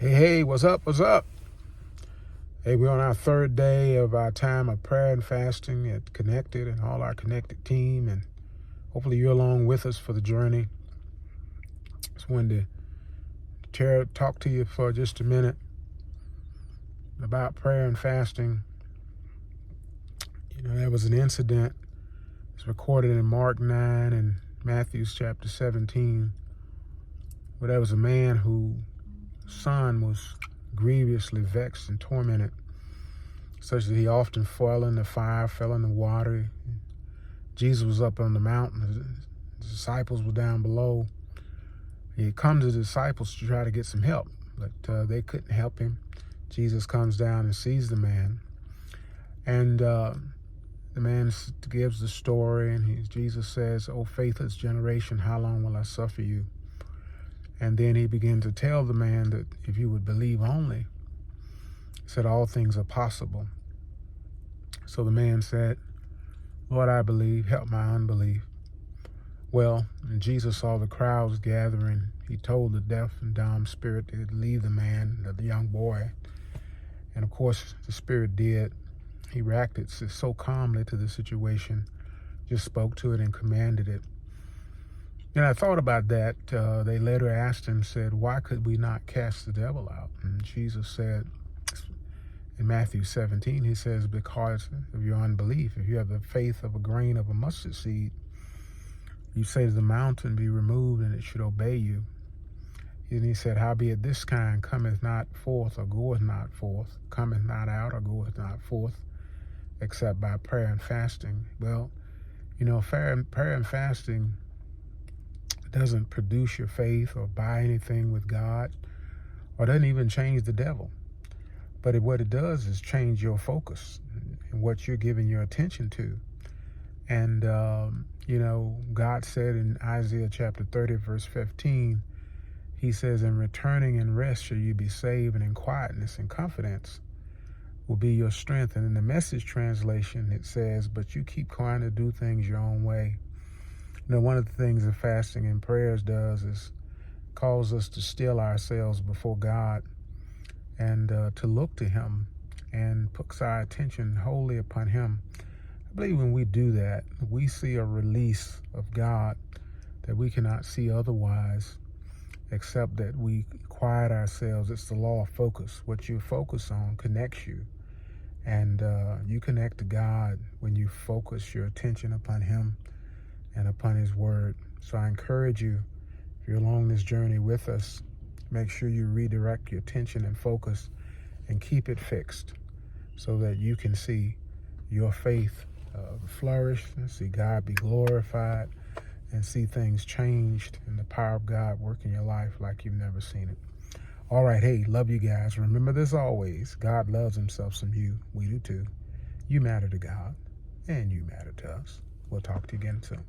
Hey, what's up? What's up? Hey, we're on our third day of our time of prayer and fasting at Connected and all our Connected team. And hopefully you're along with us for the journey. Just wanted to talk to you for just a minute about prayer and fasting. There was an incident. It's recorded in Mark 9 and Matthew chapter 17, where there was a man whose son was grievously vexed and tormented, such that he often fell in the fire, fell in the water. Jesus was up on the mountain. The disciples were down below. He had come to the disciples to try to get some help, but they couldn't help him. Jesus comes down and sees the man, and the man gives the story, and Jesus says, "O faithless generation, how long will I suffer you?" And then he began to tell the man that if you would believe only, he said, all things are possible. So the man said, "Lord, I believe, help my unbelief." Well, when Jesus saw the crowds gathering, he told the deaf and dumb spirit to leave the man, the young boy. And of course, the spirit did. He reacted so calmly to the situation, just spoke to it and commanded it. And I thought about that. They later asked him, said, "Why could we not cast the devil out?" And Jesus said, in Matthew 17, he says, "Because of your unbelief. If you have the faith of a grain of a mustard seed, you say to the mountain, be removed, and it should obey you." And he said, "Howbeit this kind cometh not forth or goeth not forth, cometh not out or goeth not forth, except by prayer and fasting." Well, prayer and fasting doesn't produce your faith or buy anything with God, or doesn't even change the devil. But what it does is change your focus and what you're giving your attention to. And, God said in Isaiah chapter 30, verse 15, he says, "In returning and rest shall you be saved, and in quietness and confidence will be your strength." And in the Message translation, it says, "But you keep trying to do things your own way." One of the things that fasting and prayers does is cause us to still ourselves before God and to look to him and fix our attention wholly upon him. I believe when we do that, we see a release of God that we cannot see otherwise, except that we quiet ourselves. It's the law of focus. What you focus on connects you. And you connect to God when you focus your attention upon him and upon his word. So I encourage you, if you're along this journey with us, make sure you redirect your attention and focus and keep it fixed so that you can see your faith flourish, and see God be glorified, and see things changed and the power of God work in your life like you've never seen it. All right, hey, love you guys. Remember this always, God loves himself some you. We do too. You matter to God, and you matter to us. We'll talk to you again soon.